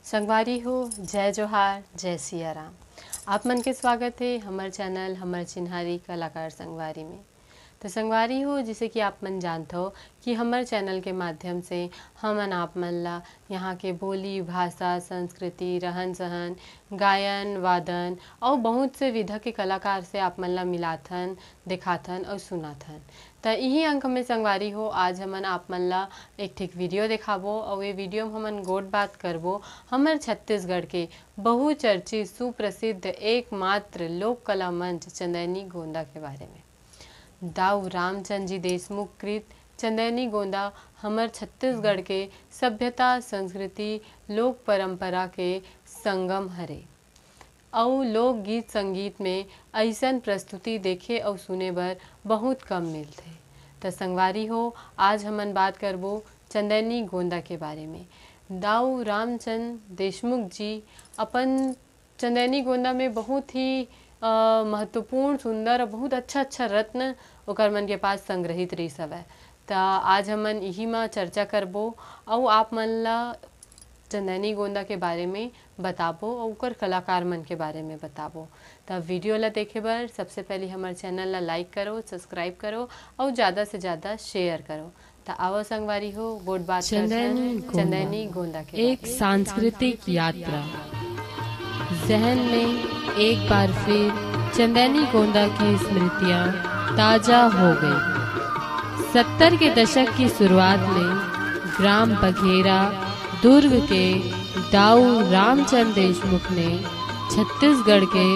संगवारी हो, जय जोहार, जय सिया राम। आप मन के स्वागत है हमार चैनल हमर चिन्हारी कलाकार संगवारी में। तो संगवारी हो, जैसे कि आप मन जानते हो कि हमार चैनल के माध्यम से हमन आप मन ला यहाँ के बोली भाषा संस्कृति रहन सहन गायन वादन और बहुत से विधा के कलाकार से आप मन ला मिलाथन दिखाथन और सुनाथन। तो यही अंक में संगवारी हो, आज हमन आप मन ला एक ठिक वीडियो दिखाबो और ये वीडियो में हमन गोट बात करबो हमर छत्तीसगढ़ के बहुचर्चित सुप्रसिद्ध एकमात्र लोक कला मंच चंदैनी गोंदा के बारे में। दाऊ रामचंद जी देशमुख कृत चंदैनी गोंदा हमर छत्तीसगढ़ के सभ्यता संस्कृति लोक परंपरा के संगम हरे और लोक गीत संगीत में ऐसन प्रस्तुति देखे और सुने बर बहुत कम मिलते। तो संगवारी हो, आज हमन बात करबो चंदैनी गोंदा के बारे में। दाऊ रामचंद देशमुख जी अपन चंदैनी गोंदा में बहुत ही महत्वपूर्ण सुंदर और बहुत अच्छा रत्न ओकर मन के पास संग्रहित रही सब है। तो आज हमन यही में चर्चा करबो और आप मन ला चंदैनी गोंदा के बारे में बताबो और ओकर कलाकार मन के बारे में बताबो। तो वीडियो ला देखे बर सबसे पहले हमारे चैनल ला लाइक करो, सब्सक्राइब करो और ज़्यादा से ज़्यादा शेयर करो। तो आओ संगवारी हो, गोट बात चंदैनी गोंदा के एक सांस्कृतिक यात्रा। जहन में एक बार फिर चंदैनी गोंदा की स्मृतियाँ ताजा हो गई। 70 के दशक की शुरुआत में ग्राम बघेरा दुर्ग के दाऊ रामचंद देशमुख ने छत्तीसगढ़ के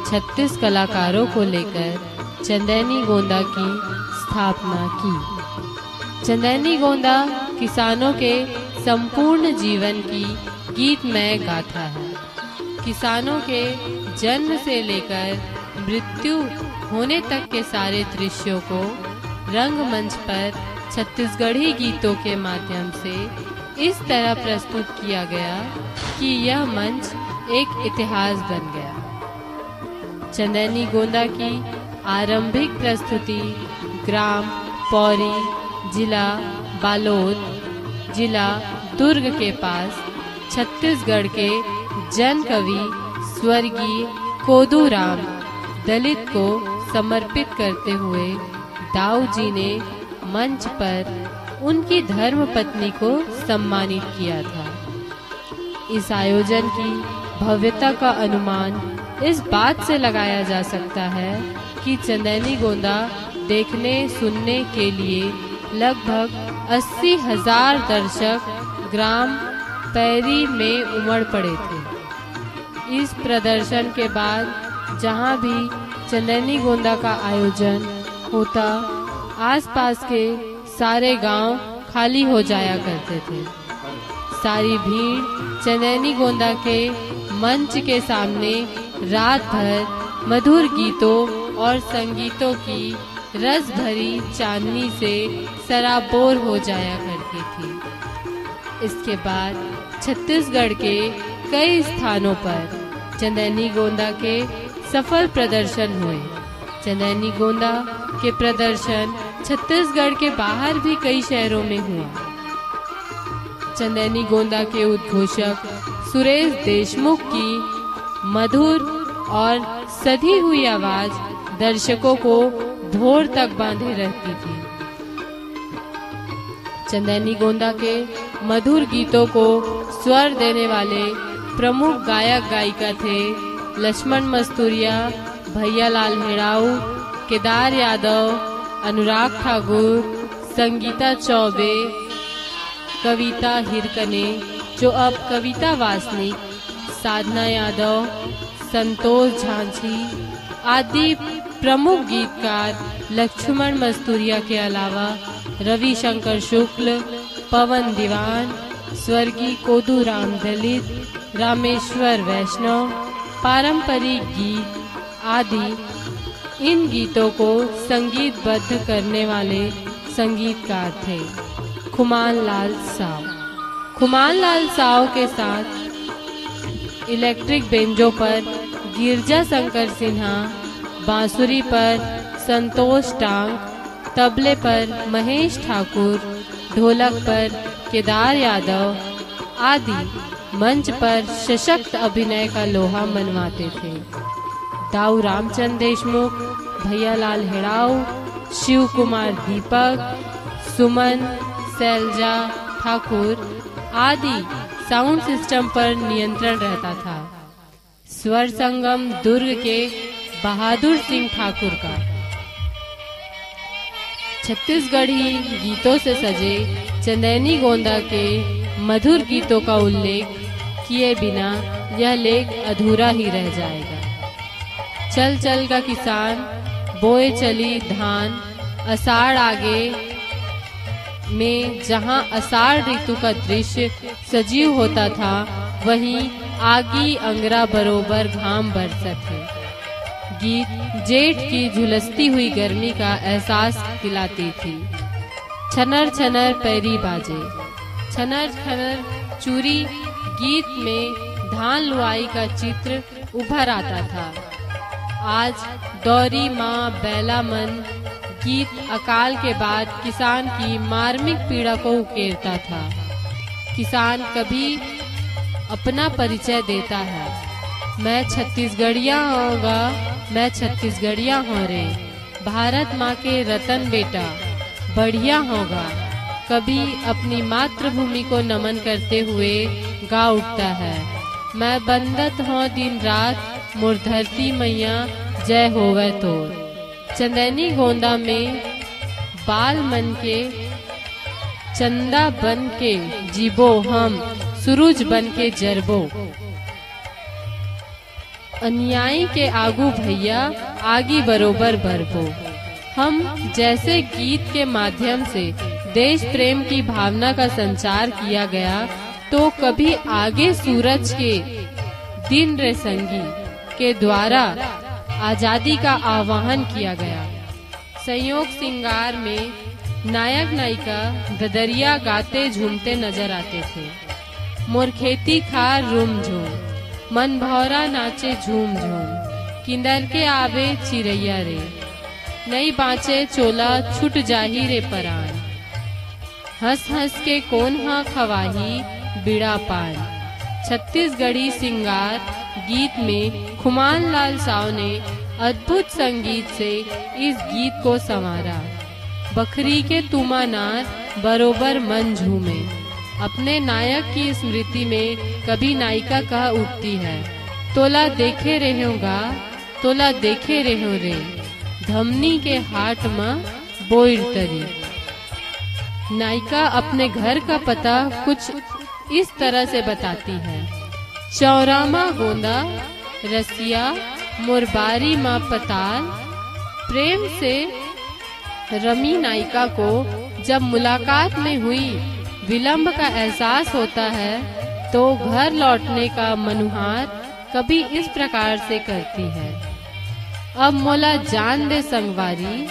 36 कलाकारों को लेकर चंदैनी गोंदा की स्थापना की। चंदैनी गोंदा किसानों के संपूर्ण जीवन की गीतमय गाथा है। किसानों के जन्म से लेकर मृत्यु होने तक के सारे दृश्यों को रंगमंच पर छत्तीसगढ़ी गीतों के माध्यम से इस तरह प्रस्तुत किया गया कि यह मंच एक इतिहास बन गया। चंदैनी गोंदा की आरंभिक प्रस्तुति ग्राम पौरी, जिला बालोद, जिला दुर्ग के पास छत्तीसगढ़ के जन कवि स्वर्गीय कोदूराम दलित को समर्पित करते हुए दाऊ जी ने मंच पर उनकी धर्म पत्नी को सम्मानित किया था। इस आयोजन की भव्यता का अनुमान इस बात से लगाया जा सकता है कि चंदैनी गोंदा देखने सुनने के लिए लगभग 80,000 दर्शक ग्राम पैरी में उमड़ पड़े थे। इस प्रदर्शन के बाद जहां भी चंदैनी गोंदा का आयोजन होता, आसपास के सारे गांव खाली हो जाया करते थे। सारी भीड़ चंदैनी गोंदा के मंच के सामने रात भर मधुर गीतों और संगीतों की रस भरी चांदनी से सराबोर हो जाया करती थी। इसके बाद छत्तीसगढ़ के कई स्थानों पर चंदैनी गोंदा के सफल प्रदर्शन हुए। चंदैनी गोंदा के प्रदर्शन छत्तीसगढ़ के बाहर भी कई शहरों में हुआ। चंदैनी गोंदा के उद्घोषक सुरेश देशमुख की मधुर और सधी हुई आवाज दर्शकों को भोर तक बांधे रहती थी। चंदैनी गोंदा के मधुर गीतों को स्वर देने वाले प्रमुख गायक गायिका थे लक्ष्मण मस्तूरिया, भैयालाल हेड़ाऊ, केदार यादव, अनुराग ठाकुर, संगीता चौबे, कविता हिरकने जो अब कविता वासनिक, साधना यादव, संतोष झांसी आदि प्रमुख गीतकार लक्ष्मण मस्तूरिया के अलावा रविशंकर शुक्ल, पवन दीवान, स्वर्गीय कोदूराम दलित, रामेश्वर वैष्णव, पारंपरिक गीत आदि इन गीतों को संगीतबद्ध करने वाले संगीतकार थे। खुमान लाल साव के साथ इलेक्ट्रिक बेंजो पर गिरजा शंकर सिन्हा, बांसुरी पर संतोष टांग, तबले पर महेश ठाकुर, ढोलक पर केदार यादव आदि मंच पर सशक्त अभिनय का लोहा मनवाते थे। दाऊ रामचंद्र देशमुख, भैयालाल हेड़ाऊ, शिव कुमार दीपक, सुमन, शैलजा ठाकुर आदि साउंड सिस्टम पर नियंत्रण रहता था। स्वर संगम दुर्ग के बहादुर सिंह ठाकुर का। छत्तीसगढ़ी गीतों से सजे चंदैनी गोंदा के मधुर गीतों का उल्लेख किए बिना यह लेख अधूरा ही रह जाएगा। चल चल का किसान, बोए चली धान, आषाढ़ आगे में जहां आषाढ़ ऋतु का दृश्य सजीव होता था, वहीं आगी अंगरा बरोबर घाम बरसत है। गीत जेठ की झुलसती हुई गर्मी का एहसास दिलाती थी। छनर छनर पैरी बाजे, छनर छनर चूरी गीत में धान लुआई का चित्र उभर आता था। आज दौरी माँ बैला मन गीत अकाल के बाद किसान की मार्मिक पीड़ा को उकेरता था। किसान कभी अपना परिचय देता है, मैं छत्तीसगढ़िया होगा, मैं छत्तीसगढ़िया हो रे, भारत माँ के रतन बेटा बढ़िया होगा। कभी अपनी मातृभूमि को नमन करते हुए गा उठता है, मैं बंदत हूँ दिन रात, मोर धरती मैया जय होवे तोर। चंदैनी गोंदा में बाल मन के चंदा बन के जीबो, हम सूरज बन के जरबो। अन्यायी के आगू भैया आगी बरोबर बरबो। हम जैसे गीत के माध्यम से देश प्रेम की भावना का संचार किया गया, तो कभी आगे सूरज के दिन रे संगी के द्वारा आजादी का आह्वान किया गया। संयोग सिंगार में नायक नायिका ददरिया गाते झूमते नजर आते थे। मोर खेती खार रूम झूम, मन भौरा नाचे झूम झूम, किंदर के आवे चिरैया रे, नई बाँचे चोला छुट जाही रे परान। हंस हंस के कोन हा खवाही बिड़ा पान। छत्तीसगढ़ी सिंगार गीत में खुमान लाल साव ने अद्भुत संगीत से इस गीत को संवारा। बखरी के तुमा नार बरोबर मन झूमे। अपने नायक की स्मृति में कभी नायिका कह उठती है, तोला देखे रहेगा, तोला देखे रहो रे, धमनी के हाट में बोइर तरी। नायिका अपने घर का पता कुछ इस तरह से बताती है, चौरामा गोंदा, रसिया मुरबारी माँ पताल। प्रेम से रमी नायिका को जब मुलाकात में हुई विलंब का एहसास होता है, तो घर लौटने का मनुहार कभी इस प्रकार से करती है, अब मोला जान दे संगवारी,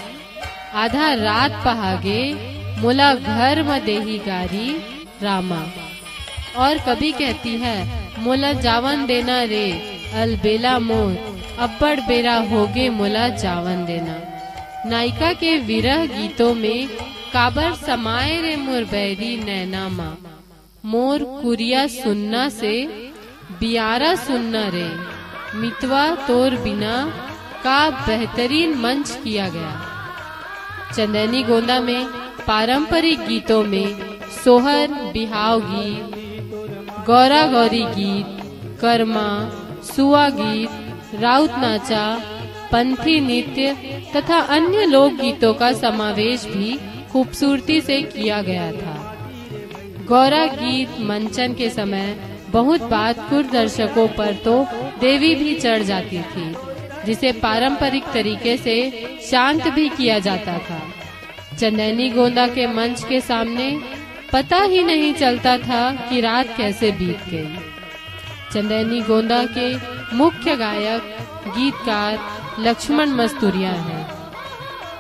आधा रात पहागे मोला घर में देही गारी रामा। और कभी कहती है, मोला जावन देना रे अलबेला मोर, अब्बड़ बेरा होगे मोला जावन देना। नायिका के विरह गीतों में काबर समाये रे मोर बैरी नैना माँ, मोर कुरिया सुनना से बियारा सुनना रे, मितवा तोर बिना का बेहतरीन मंच किया गया। चंदैनी गोंदा में पारंपरिक गीतों में सोहर बिहाव गीत, गौरा गौरी गीत, कर्मा, सुआ गीत, राउत नाचा, पंथी नृत्य तथा अन्य लोक गीतों का समावेश भी खूबसूरती से किया गया था। गौरा गीत मंचन के समय बहुत बात कुछ दर्शकों पर तो देवी भी चढ़ जाती थी, जिसे पारंपरिक तरीके से शांत भी किया जाता था। चंदैनी गोंदा के मंच के सामने पता ही नहीं चलता था कि रात कैसे बीत गई। चंदैनी गोंदा के मुख्य गायक गीतकार लक्ष्मण मस्तूरिया हैं।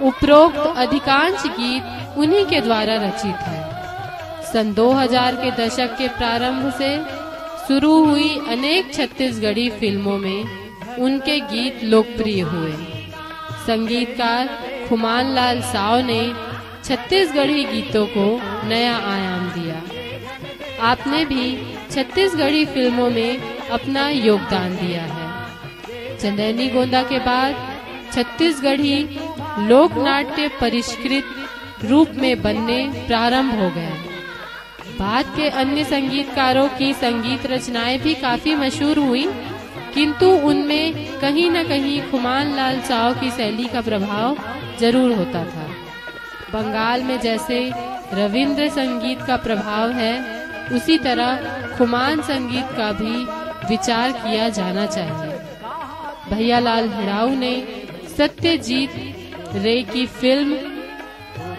उपरोक्त अधिकांश गीत उन्हीं के द्वारा रचित है। सन 2000 के दशक के प्रारंभ से शुरू हुई अनेक छत्तीसगढ़ी फिल्मों में उनके गीत लोकप्रिय हुए। संगीतकार खुमान लाल साव ने छत्तीसगढ़ी गीतों को नया आयाम दिया। आपने भी छत्तीसगढ़ी फिल्मों में अपना योगदान दिया है। चंदैनी गोंदा के बाद छत्तीसगढ़ी लोक नाट्य परिष्कृत रूप में बनने प्रारंभ हो गए। बाद के अन्य संगीतकारों की संगीत रचनाएं भी काफी मशहूर हुई, किंतु उनमें कहीं न कहीं खुमान लाल साव की शैली का प्रभाव जरूर होता था। बंगाल में जैसे रविंद्र संगीत का प्रभाव है, उसी तरह खुमान संगीत का भी विचार किया जाना चाहिए। भैयालाल हिड़ाऊ ने सत्यजीत रे की फिल्म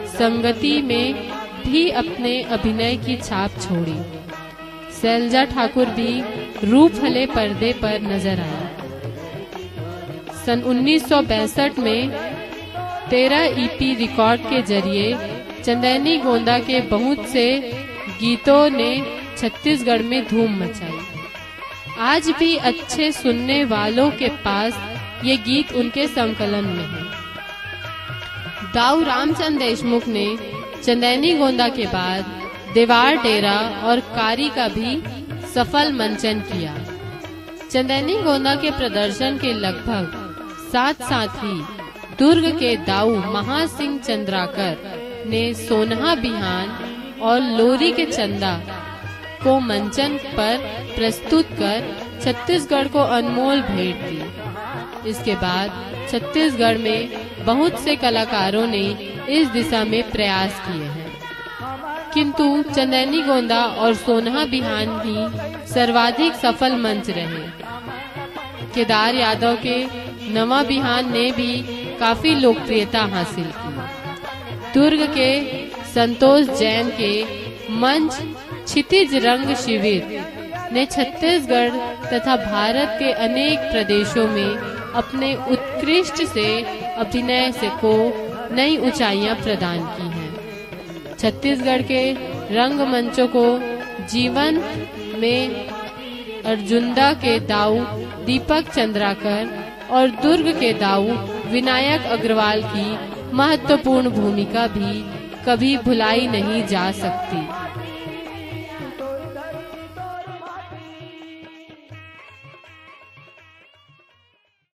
संगति में भी अपने अभिनय की छाप छोड़ी। शैलजा ठाकुर भी रूप हले पर्दे पर नजर आई। सन 1962 में 13 EP रिकॉर्ड के जरिए चंदैनी गोंदा के बहुत से गीतों ने छत्तीसगढ़ में धूम मचाई। आज भी अच्छे सुनने वालों के पास ये गीत उनके संकलन में है। दाऊ रामचंद्र देशमुख ने चंदैनी गोंदा के बाद देवार डेरा और कारी का भी सफल मंचन किया। चंदैनी गोंदा के प्रदर्शन के लगभग साथ ही दुर्ग के दाऊ महासिंह चंद्राकर ने सोनहा बिहान और लोरी के चंदा को मंचन पर प्रस्तुत कर छत्तीसगढ़ को अनमोल भेंट दी। इसके बाद छत्तीसगढ़ में बहुत से कलाकारों ने इस दिशा में प्रयास किए हैं, किंतु चंदैनी गोंदा और सोनहा बिहान ही सर्वाधिक सफल मंच रहे। केदार यादव के नवा बिहान ने भी काफी लोकप्रियता हासिल की। दुर्ग के संतोष जैन के मंच क्षितिज रंग शिविर ने छत्तीसगढ़ तथा भारत के अनेक प्रदेशों में अपने उत्कृष्ट से अभिनय से को नई ऊंचाइयां प्रदान की हैं। छत्तीसगढ़ के रंगमंचों को जीवन में अर्जुंदा के दाऊ दीपक चंद्राकर और दुर्ग के दाऊ विनायक अग्रवाल की महत्वपूर्ण भूमिका भी कभी भुलाई नहीं जा सकती।